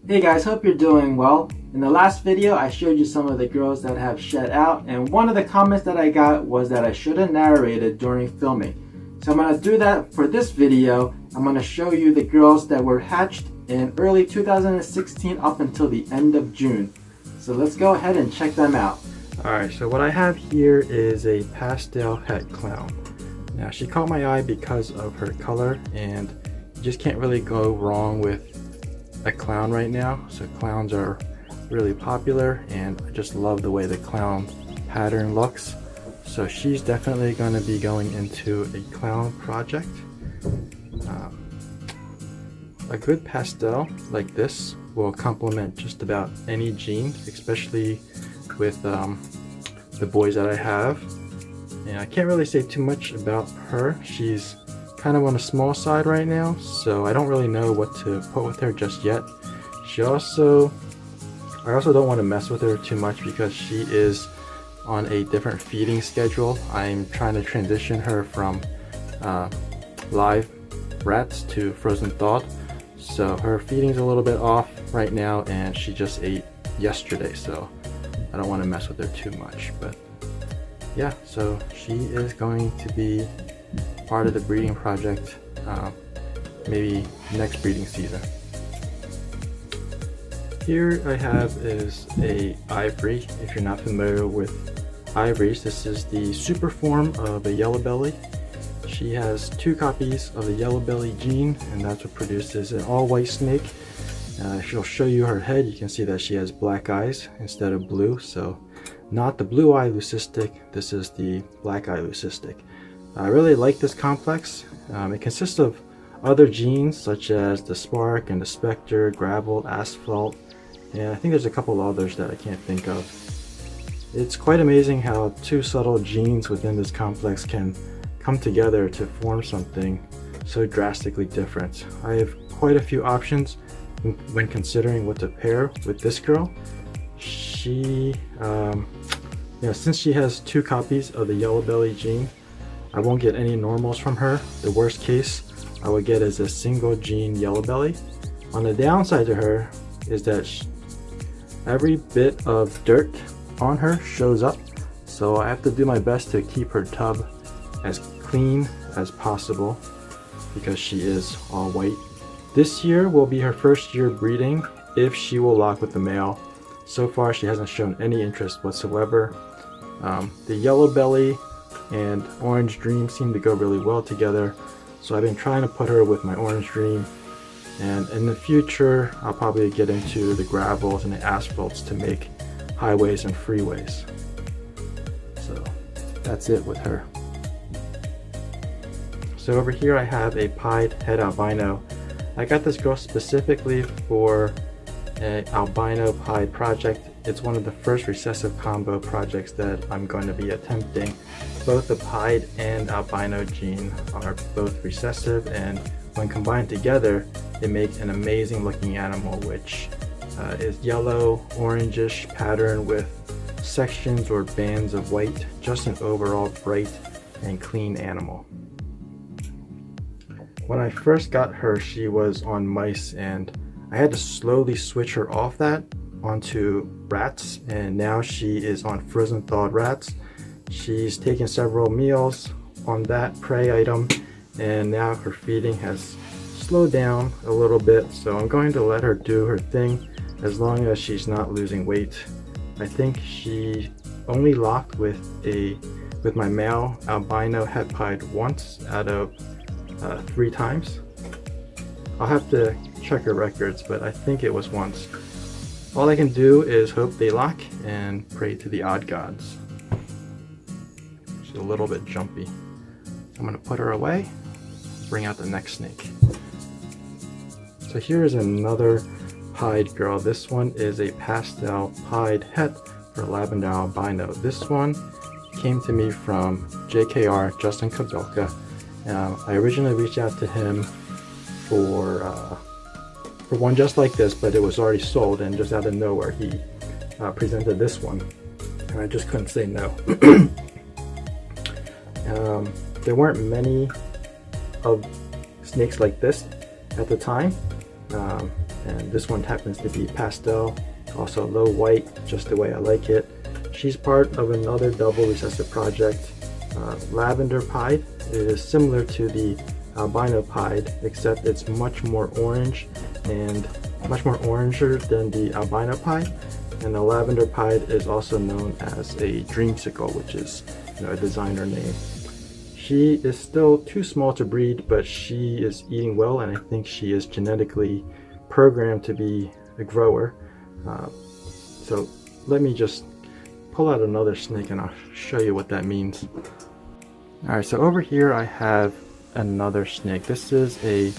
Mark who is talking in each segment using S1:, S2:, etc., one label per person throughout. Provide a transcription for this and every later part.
S1: Hey guys, hope you're doing well. In the last video, I showed you some of the girls that have shed out, and one of the comments that I got was that I should have narrated during filming. So I'm going to do that for this video. I'm going to show you the girls that were hatched in early 2016 up until the end of June. So let's go ahead and check them out. Alright, so what I have here is a pastel het clown. Now she caught my eye because of her color, and you just can't really go wrong with a clown right now. So clowns are really popular, and I just love the way the clown pattern looks. So she's definitely going to be going into a clown project. A good pastel like this will complement just about any gene, especially with the boys that I have. And I can't really say too much about her. She's kind of on the small side right now, so I don't really know what to put with her just yet. I also don't want to mess with her too much because she is on a different feeding schedule. I'm trying to transition her from live rats to frozen thawed, so her feeding's a little bit off right now, and she just ate yesterday, so I don't want to mess with her too much. But yeah, so she is going to be part of the breeding project, maybe next breeding season. Here I have is a ivory. If you're not familiar with ivories, this is the super form of a yellow belly. She has 2 copies of the yellow belly gene, and that's what produces an all white snake. She'll show you her head. You can see that she has black eyes instead of blue, so not the blue eye leucistic, this is the black eye leucistic. I really like this complex. It consists of other genes such as the spark and the spectre, gravel, asphalt, and I think there's a couple others that I can't think of. It's quite amazing how 2 subtle genes within this complex can come together to form something so drastically different. I have quite a few options when considering what to pair with this girl. She, since she has 2 copies of the yellow belly gene, I won't get any normals from her. The worst case I would get is a single gene yellow belly. On the downside to her is that every bit of dirt on her shows up, so I have to do my best to keep her tub as clean as possible because she is all white. This year will be her first year breeding if she will lock with the male. So far she hasn't shown any interest whatsoever. The yellow belly and orange dream seem to go really well together, so I've been trying to put her with my orange dream, and in the future I'll probably get into the gravels and the asphalts to make highways and freeways. So that's it with her. So over here I have a pied het albino. I got this girl specifically for an albino pied project. It's one of the first recessive combo projects that I'm going to be attempting. Both the pied and albino gene are both recessive, and when combined together it makes an amazing looking animal, which is yellow orangish pattern with sections or bands of white. Just an overall bright and clean animal. When I first got her, she was on mice, and I had to slowly switch her off that onto rats, and now she is on frozen thawed rats. She's taken several meals on that prey item, and now her feeding has slowed down a little bit, so I'm going to let her do her thing as long as she's not losing weight. I think she only locked with my male albino het pied once out of 3 times. I'll have to check her records, but I think it was once. All I can do is hope they lock and pray to the odd gods. She's a little bit jumpy. I'm going to put her away, bring out the next snake. So here is another pied girl. This one is a pastel pied het for lavender albino. This one came to me from JKR, Justin Kabilka. I originally reached out to him for one just like this, but it was already sold, and just out of nowhere he presented this one, and I just couldn't say no. There weren't many of snakes like this at the time. and this one happens to be pastel, also low white, just the way I like it. She's part of another double recessive project, Lavender Pied. It is similar to the Albino Pied, except it's much more orange and much more oranger than the Albino Pied. And the Lavender Pied is also known as a dreamsicle, which is, you know, a designer name. She is still too small to breed, but she is eating well, and I think she is genetically programmed to be a grower. So let me just pull out another snake and I'll show you what that means. Alright, so over here I have another snake. This is a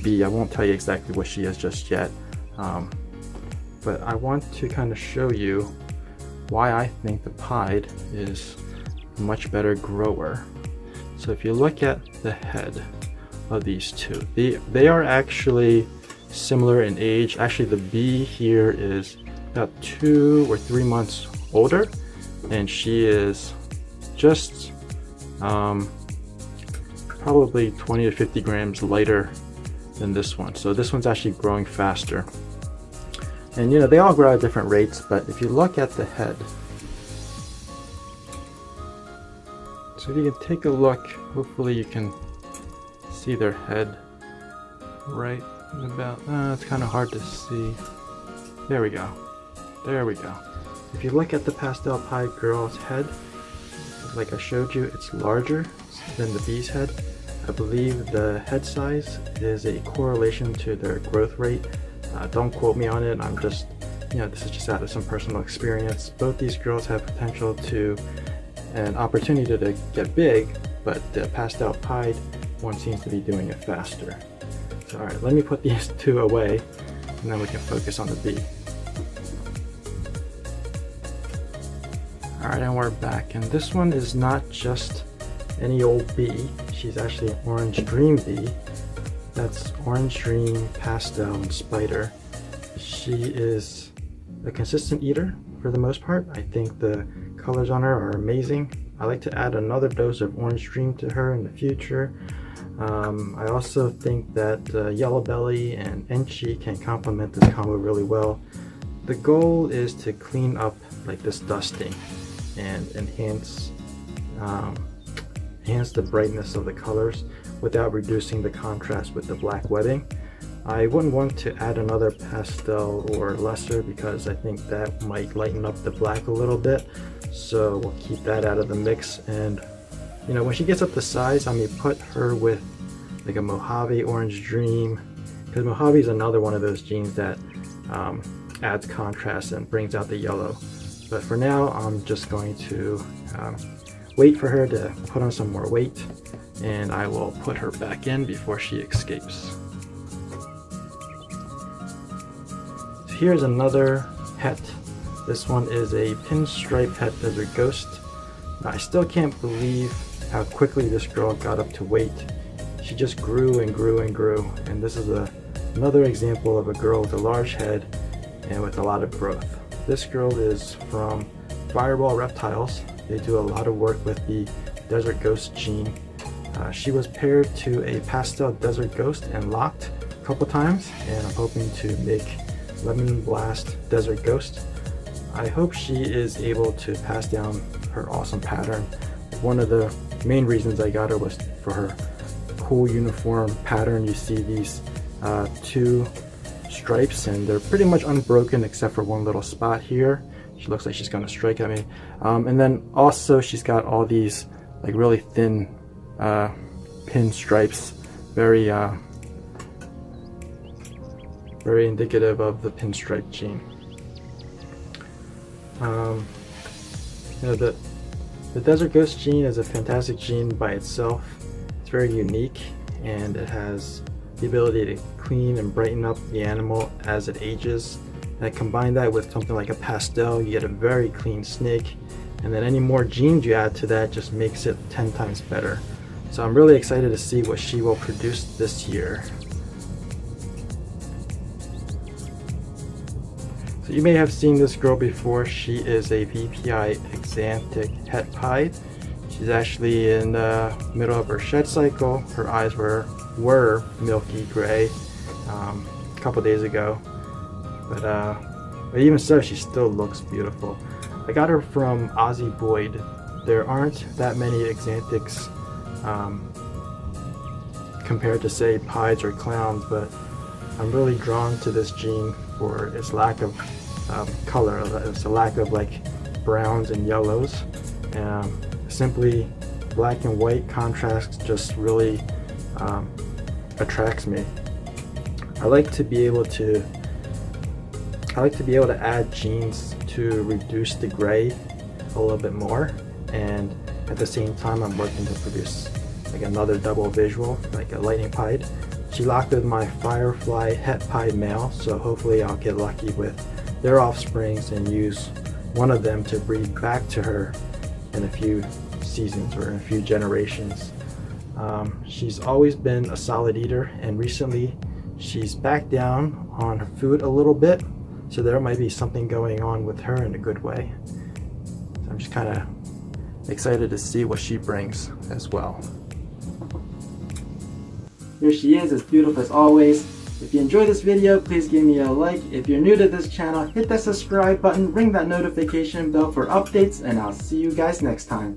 S1: bee. I won't tell you exactly what she is just yet, but I want to kind of show you why I think the Pied is a much better grower. So if you look at the head of these two, they are actually similar in age. Actually, the bee here is about 2 or 3 months older, and she is just probably 20 to 50 grams lighter than this one. So this one's actually growing faster. And you know, they all grow at different rates, but if you look at the head, so if you can take a look, hopefully you can see their head right about, it's kind of hard to see. There we go. There we go. If you look at the Pastel Pied girl's head, like I showed you, it's larger than the bee's head. I believe the head size is a correlation to their growth rate. Don't quote me on it. I'm just, you know, this is just out of some personal experience. Both these girls have potential to an opportunity to get big, but the Pastel Pied one seems to be doing it faster. So, all right, let me put these two away, and then we can focus on the bee. All right, and we're back, and this one is not just any old bee. She's actually an Orange Dream bee. That's Orange Dream, Pastel, and Spider. She is a consistent eater for the most part. I think the colors on her are amazing. I like to add another dose of Orange Dream to her in the future. I also think that Yellow Belly and Enchi can complement this combo really well. The goal is to clean up like this dusting and enhance the brightness of the colors without reducing the contrast with the black webbing. I wouldn't want to add another pastel or lesser because I think that might lighten up the black a little bit, so we'll keep that out of the mix. And you know, when she gets up to size, I may put her with like a Mojave Orange Dream, because Mojave is another one of those genes that adds contrast and brings out the yellow. But for now, I'm just going to wait for her to put on some more weight, and I will put her back in before she escapes. So here's another het. This one is a pinstripe het Desert Ghost. Now, I still can't believe how quickly this girl got up to weight. She just grew and grew and grew, and this is another example of a girl with a large head and with a lot of growth. This girl is from Fireball Reptiles. They do a lot of work with the Desert Ghost gene. She was paired to a Pastel Desert Ghost and locked a couple times, and I'm hoping to make Lemon Blast Desert Ghost. I hope she is able to pass down her awesome pattern. One of the main reasons I got her was for her cool uniform pattern. You see these two stripes, and they're pretty much unbroken except for one little spot here. She looks like she's gonna strike at me. And then also she's got all these like really thin pin stripes, very indicative of the pinstripe gene. You know, the Desert Ghost gene is a fantastic gene by itself. It's very unique, and it has the ability to clean and brighten up the animal as it ages. And combine that with something like a pastel, you get a very clean snake, and then any more genes you add to that just makes it 10 times better. So I'm really excited to see what she will produce this year. So you may have seen this girl before. She is a VPI Exantic Het Pied. She's actually in the middle of her shed cycle. Her eyes were milky gray. a couple days ago, but even so, she still looks beautiful. I got her from Ozzie Boyd. There aren't that many Xanthics compared to, say, Pieds or Clowns, but I'm really drawn to this gene for its lack of color. It's a lack of like browns and yellows. Simply black and white contrast just really attracts me. I like to be able to add genes to reduce the gray a little bit more, and at the same time I'm working to produce like another double visual, like a lightning pied. She locked with my Firefly het pied male, so hopefully I'll get lucky with their offsprings and use one of them to breed back to her in a few seasons or in a few generations. She's always been a solid eater, and recently she's backed down on her food a little bit, so there might be something going on with her in a good way. So I'm just kind of excited to see what she brings as well. Here she is, as beautiful as always. If you enjoyed this video, please give me a like. If you're new to this channel, hit that subscribe button, ring that notification bell for updates, and I'll see you guys next time.